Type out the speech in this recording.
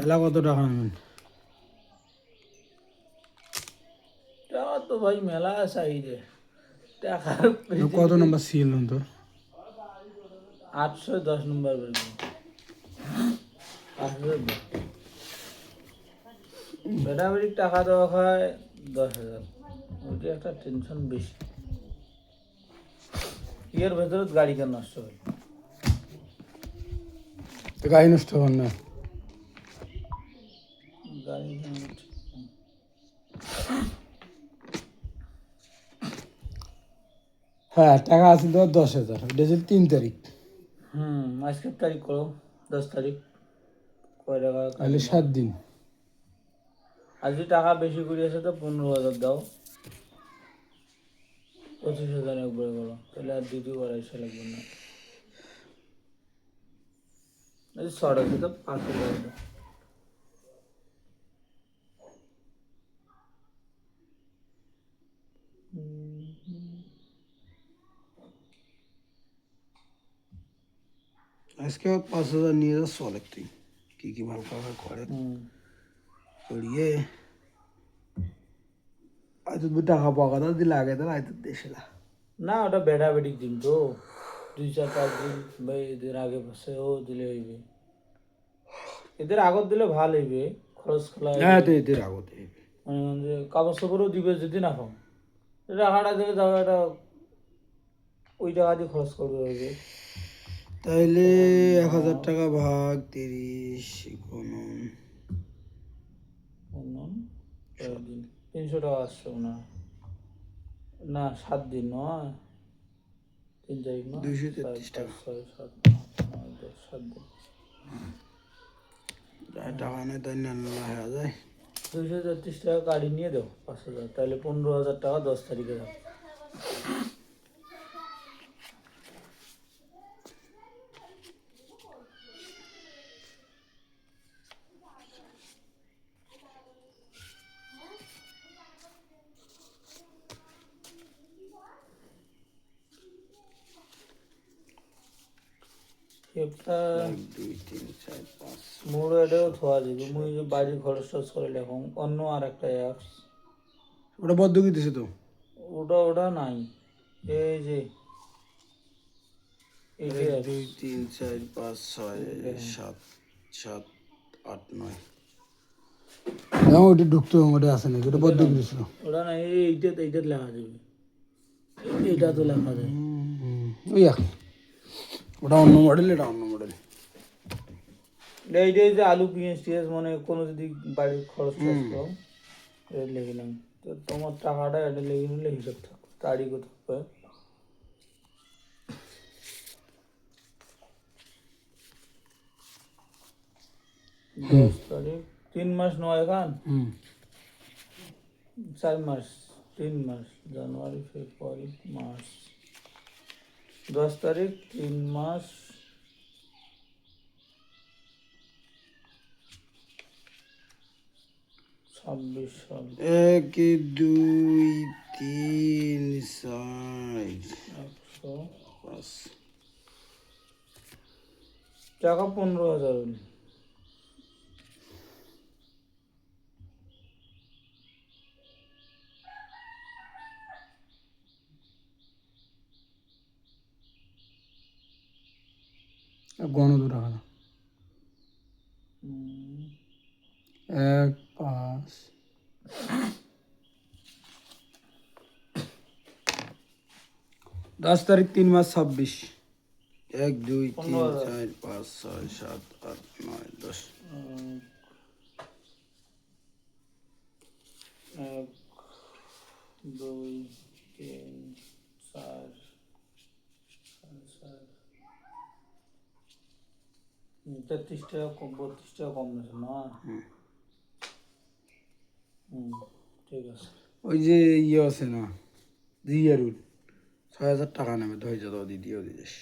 খেলা কত টাকা নেবেন? টাকা তো ভাই মেলা চাইছে টাকার কত নম্বর সিএল তো? 810 নম্বর বলবো 810 বেড়াবেড়ি টাকা দেওয়া হয় 10,000 ওইটা একটা টেনশন বেশি এর ভেতরে গাড়ি কেন নষ্ট হয় তো গাড়ি নষ্ট হন না। গাড়ি কেন হ্যাঁ টাকা আছে তো 10,000, এটা হচ্ছে 3 তারিখ, আজকের তারিখ করো 10 তারিখ কয় টাকা তাহলে 7 দিন। আর যদি টাকা বেশি করে আছে তো 15,000 দাও 25,000 একবারে করো তাহলে আর 2-2 লাগবে না যদি শর্ট আছে তো 5,000 দাও আজকে 5,000 নিয়ে যাচ্ছ অনেক, তুই কি কি ভালো খাবার করে করিয়ে আজ টাকা পাকা দিলে আগে তো আয় দেশে না ওটা বেড়াবেড়ি দিন তো 2-4-5 দিন বা এদের আগে বসে ও দিলে হইবে এদের আগত দিলে ভালো হইবে খরচ খোলা হ্যাঁ তো এদের আগতে যে কাগজ সাপড়ও দিবে যদি না পাও টাকাটা দিলে যাবে এটা ওই টাকা দিয়ে খরচ করবে হইবে তাইলে 1,000 টাকা ভাগ 30 গুণন দিন 300 টাকা আসছে না না 7 দিন নয় 3 তারিখ না 233 টাকা। 7 দিন টাকা নেই তাই না হয়ে যায়। 233 টাকা গাড়ি নিয়ে দাও 5,000 তাহলে 15,000 টাকা 10 তারিখে দাও একটা 1 2 3 4 5 মোর এটাও থোয়া যাবে মুই যে বাড়ির খরচ টরচ করে লেখুন অন্য আর একটা অ্যাপস ওটা বদ্ধ কি দিছে তো? ওটা নাই এই যে 1 2 3 4 5 6 7 7 8 9 না ওটা ঢুকতো ওটা আসে না, ওটা বদ্ধ কি দিছিল। ওটা নাই এইটা লেখা যাবে এটা তো লেখা যায় ওই এক ওটা অন্য মডেল, এটা অন্য মডেল। এইটাই যে আলু পেঁয়াজ টিয়াজ মানে কোনো যদি বাড়ির খরচ টরচ করো এটা লিখিলাম তো তোমার টাকাটা এটা লিখে নিলে হিসাব থাকবে তারিখও থাকবে 10 তারিখ 3 মাস নয় খান 4 মাস 3 মাস জানুয়ারি ফেব্রুয়ারি মার্চ 10 তারিখ 3 মাস 26 সাল 1 2 3 4 100 5 টাকা 15,000 হইল গণ 2 টাকা 1 5 10 তারিখ 3 মাস 26 1 2 3 4 5 6 7 8 9 10 1 2 3 4 33 টাকা কম 32 টাকা কম নিয়েছে না ঠিক আছে ওই যে ইয়ে আছে না জিয়ারুল 6,000 টাকা নেবে ধৈর্য দাও দিদিও দিদিস।